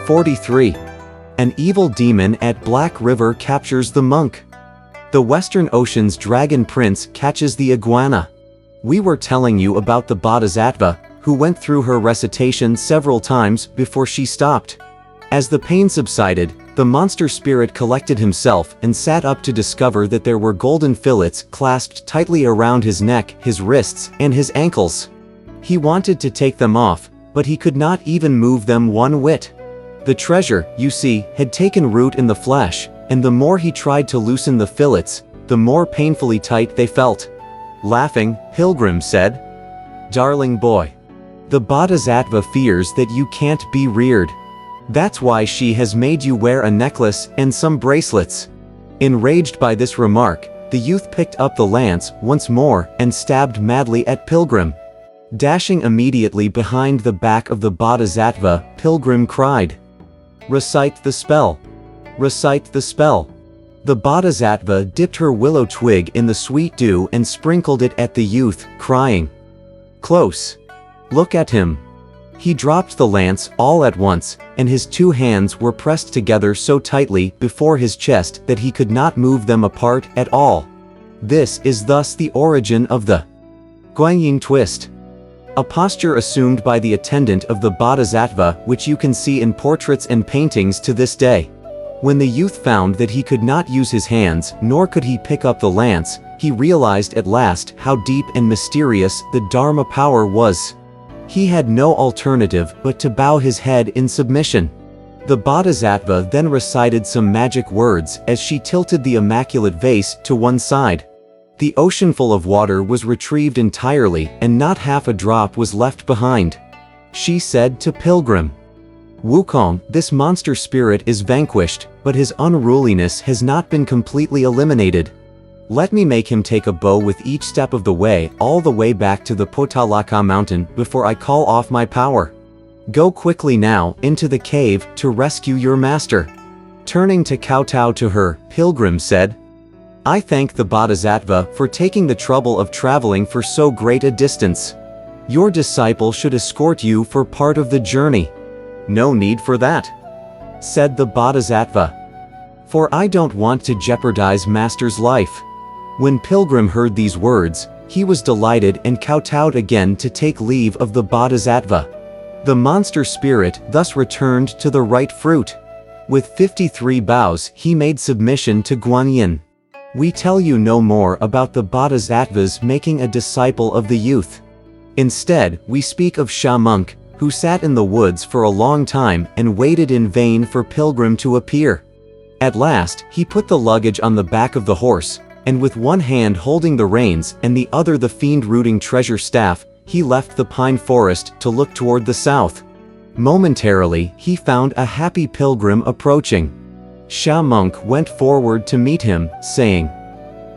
43. An evil demon at Black River captures the monk. The Western Ocean's dragon prince catches the iguana. We were telling you about the Bodhisattva, who went through her recitation several times before she stopped. As the pain subsided, the monster spirit collected himself and sat up to discover that there were golden fillets clasped tightly around his neck, his wrists, and his ankles. He wanted to take them off, but he could not even move them one whit. The treasure, you see, had taken root in the flesh, and the more he tried to loosen the fillets, the more painfully tight they felt. Laughing, Pilgrim said, "Darling boy, the Bodhisattva fears that you can't be reared. That's why she has made you wear a necklace and some bracelets." Enraged by this remark, the youth picked up the lance once more and stabbed madly at Pilgrim. Dashing immediately behind the back of the Bodhisattva, Pilgrim cried, "Recite the spell! Recite the spell!" The Bodhisattva dipped her willow twig in the sweet dew and sprinkled it at the youth, crying, "Close! Look at him!" He dropped the lance all at once, and his two hands were pressed together so tightly before his chest that he could not move them apart at all. This is thus the origin of the Guanyin twist, a posture assumed by the attendant of the Bodhisattva which you can see in portraits and paintings to this day. When the youth found that he could not use his hands, nor could he pick up the lance, he realized at last how deep and mysterious the Dharma power was. He had no alternative but to bow his head in submission. The Bodhisattva then recited some magic words as she tilted the immaculate vase to one side. The oceanful of water was retrieved entirely, and not half a drop was left behind. She said to Pilgrim, "Wukong, this monster spirit is vanquished, but his unruliness has not been completely eliminated. Let me make him take a bow with each step of the way, all the way back to the Potalaka mountain before I call off my power. Go quickly now into the cave to rescue your master." Turning to kowtow to her, Pilgrim said, "I thank the Bodhisattva for taking the trouble of traveling for so great a distance. Your disciple should escort you for part of the journey." "No need for that," said the Bodhisattva, "for I don't want to jeopardize Master's life." When Pilgrim heard these words, he was delighted and kowtowed again to take leave of the Bodhisattva. The monster spirit thus returned to the right fruit. With 53 bows he made submission to Guanyin. We tell you no more about the Bodhisattvas making a disciple of the youth. Instead, we speak of Sha Monk, who sat in the woods for a long time and waited in vain for Pilgrim to appear. At last, he put the luggage on the back of the horse, and with one hand holding the reins and the other the fiend-rooting treasure staff, he left the pine forest to look toward the south. Momentarily, he found a happy Pilgrim approaching. Sha Monk went forward to meet him, saying,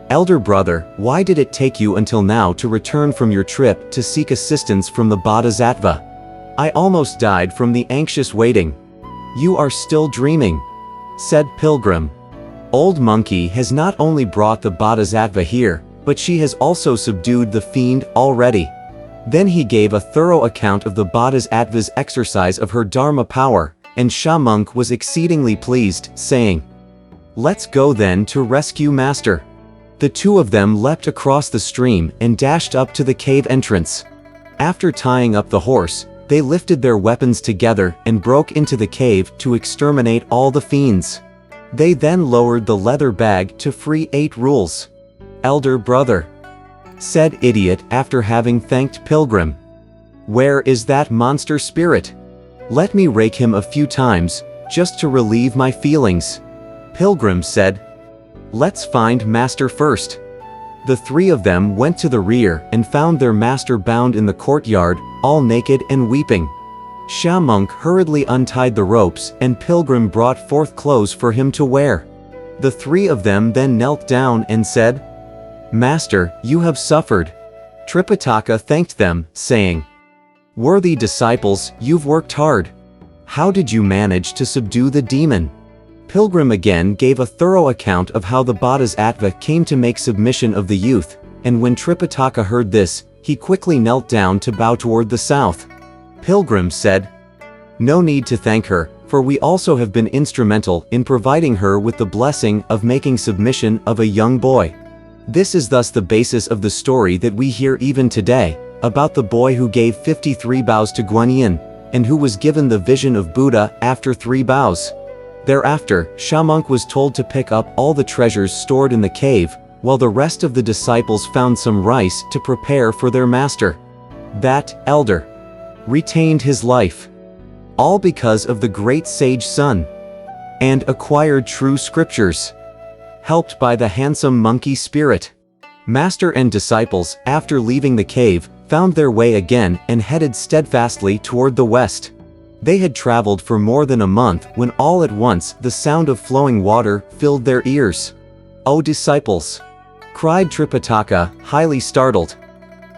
"Elder brother, why did it take you until now to return from your trip to seek assistance from the Bodhisattva? I almost died from the anxious waiting." "You are still dreaming," said Pilgrim. "Old Monkey has not only brought the Bodhisattva here, but she has also subdued the fiend already." Then he gave a thorough account of the Bodhisattva's exercise of her Dharma power, and Sha Monk was exceedingly pleased, saying, "Let's go then to rescue Master." The two of them leapt across the stream and dashed up to the cave entrance. After tying up the horse, they lifted their weapons together and broke into the cave to exterminate all the fiends. They then lowered the leather bag to free 8 rules. "Elder brother," said Idiot after having thanked Pilgrim, "where is that monster spirit? Let me rake him a few times, just to relieve my feelings." Pilgrim said, "Let's find Master first." The 3 of them went to the rear and found their master bound in the courtyard, all naked and weeping. Sha Monk hurriedly untied the ropes, and Pilgrim brought forth clothes for him to wear. The 3 of them then knelt down and said, "Master, you have suffered." Tripitaka thanked them, saying, "Worthy disciples, you've worked hard. How did you manage to subdue the demon?" Pilgrim again gave a thorough account of how the Bodhisattva came to make submission of the youth, and when Tripitaka heard this, he quickly knelt down to bow toward the south. Pilgrim said, "No need to thank her, for we also have been instrumental in providing her with the blessing of making submission of a young boy. This is thus the basis of the story that we hear even today, about the boy who gave 53 bows to Guanyin, and who was given the vision of Buddha after 3 bows. Thereafter, Shamunk was told to pick up all the treasures stored in the cave, while the rest of the disciples found some rice to prepare for their master. That elder retained his life, all because of the great sage son, and acquired true scriptures, helped by the handsome monkey spirit. Master and disciples, after leaving the cave, found their way again and headed steadfastly toward the west. They had traveled for more than a month when all at once the sound of flowing water filled their ears. "O disciples!" cried Tripitaka, highly startled.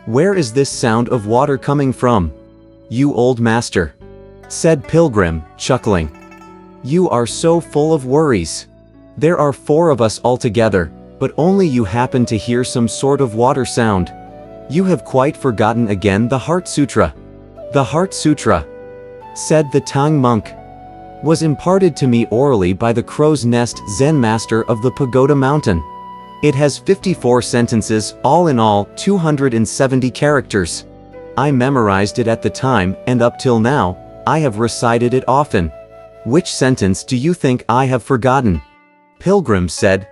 "Where is this sound of water coming from?" "You old master," said Pilgrim, chuckling. "You are so full of worries. There are 4 of us altogether, but only you happen to hear some sort of water sound. You have quite forgotten again the Heart Sutra." "The Heart Sutra," said the Tang monk, "was imparted to me orally by the Crow's Nest Zen master of the Pagoda Mountain. It has 54 sentences, all in all 270 characters. I memorized it at the time, and up till now, I have recited it often. Which sentence do you think I have forgotten?" Pilgrim said,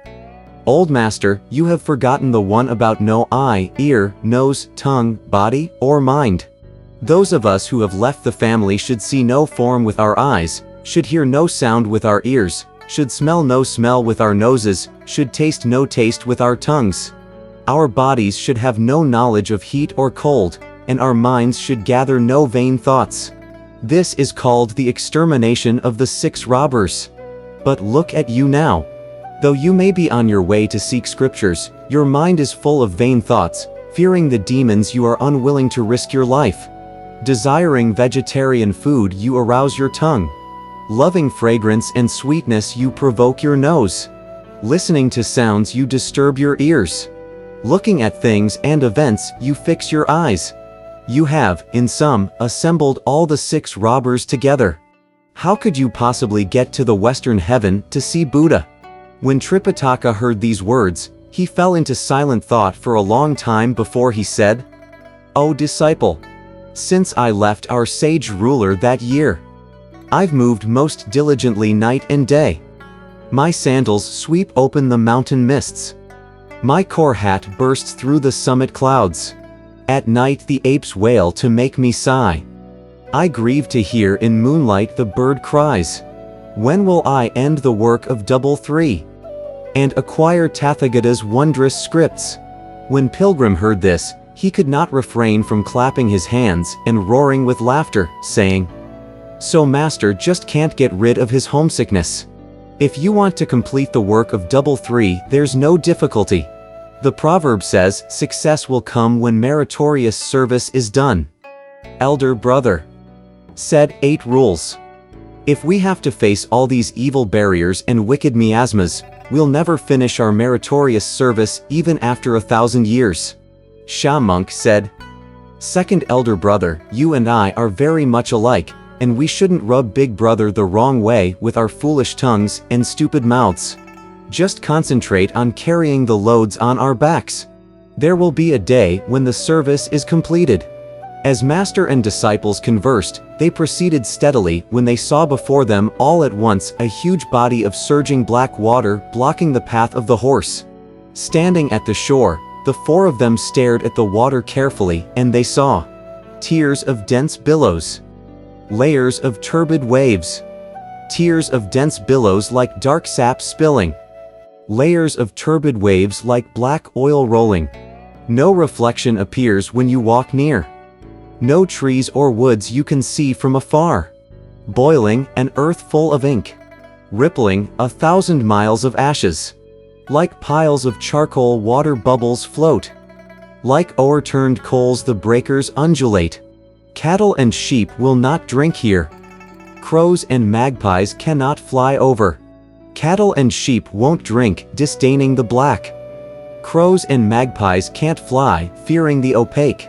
"Old master, you have forgotten the one about no eye, ear, nose, tongue, body, or mind. Those of us who have left the family should see no form with our eyes, should hear no sound with our ears, should smell no smell with our noses, should taste no taste with our tongues. Our bodies should have no knowledge of heat or cold, and our minds should gather no vain thoughts. This is called the extermination of the 6 robbers. But look at you now. Though you may be on your way to seek scriptures, your mind is full of vain thoughts. Fearing the demons, you are unwilling to risk your life. Desiring vegetarian food, you arouse your tongue. Loving fragrance and sweetness, you provoke your nose. Listening to sounds, you disturb your ears. Looking at things and events, you fix your eyes. You have, in sum, assembled all the 6 robbers together. How could you possibly get to the western heaven to see Buddha?" When Tripitaka heard these words, he fell into silent thought for a long time before he said, "O disciple, since I left our sage ruler that year, I've moved most diligently night and day. My sandals sweep open the mountain mists. My core hat bursts through the summit clouds. At night the apes wail to make me sigh. I grieve to hear in moonlight the bird cries. When will I end the work of double 3? And acquire Tathagata's wondrous scripts?" When Pilgrim heard this, he could not refrain from clapping his hands and roaring with laughter, saying, "So master just can't get rid of his homesickness. If you want to complete the work of double 3, there's no difficulty. The proverb says, success will come when meritorious service is done." Elder brother said 8 rules. If we have to face all these evil barriers and wicked miasmas, we'll never finish our meritorious service even after 1,000 years. Shamunk said, "Second elder brother, you and I are very much alike, and we shouldn't rub big brother the wrong way with our foolish tongues and stupid mouths. Just concentrate on carrying the loads on our backs. There will be a day when the service is completed." As master and disciples conversed, they proceeded steadily when they saw before them all at once a huge body of surging black water blocking the path of the horse. Standing at the shore, the 4 of them stared at the water carefully, and they saw tiers of dense billows, layers of turbid waves, tiers of dense billows like dark sap spilling, layers of turbid waves like black oil rolling. No reflection appears when you walk near. No trees or woods you can see from afar. Boiling, an earth full of ink. Rippling, 1,000 miles of ashes. Like piles of charcoal, water bubbles float. Like o'erturned coals the breakers undulate. Cattle and sheep will not drink here. Crows and magpies cannot fly over. Cattle and sheep won't drink, disdaining the black. Crows and magpies can't fly, fearing the opaque.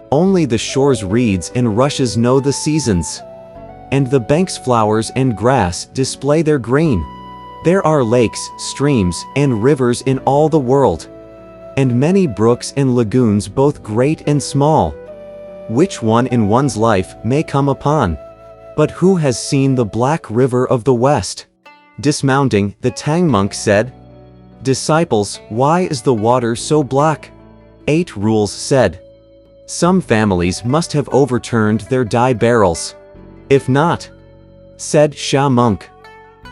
Only the shore's reeds and rushes know the seasons. and the bank's flowers and grass display their green. There are lakes, streams, and rivers in all the world, and many brooks and lagoons both great and small. Which one in one's life may come upon? But who has seen the black river of the West? Dismounting, the Tang monk said, "Disciples, why is the water so black?" 8 Rules said, "Some families must have overturned their dye barrels. If not," said Sha monk,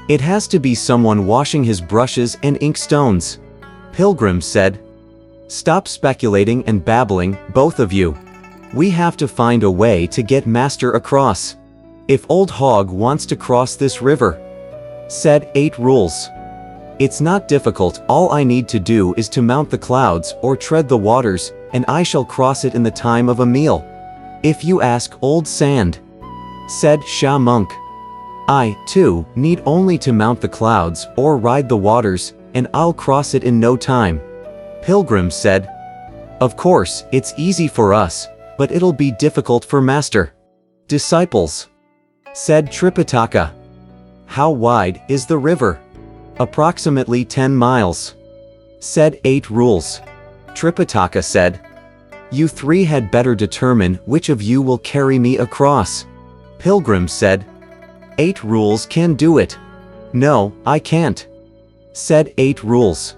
"it has to be someone washing his brushes and inkstones." Pilgrim said, "Stop speculating and babbling, both of you. We have to find a way to get Master across. If Old Hog wants to cross this river," said 8 Rules, "it's not difficult. All I need to do is to mount the clouds or tread the waters, and I shall cross it in the time of a meal. If you ask Old Sand," said Sha monk, "I, too, need only to mount the clouds or ride the waters, and I'll cross it in no time." Pilgrim said, "Of course, it's easy for us, but it'll be difficult for Master." "Disciples," said Tripitaka, "how wide is the river?" "Approximately 10 miles," said 8 Rules. Tripitaka said, "You 3 had better determine which of you will carry me across." Pilgrim said, 8 Rules can do it. "No, I can't," said 8 Rules.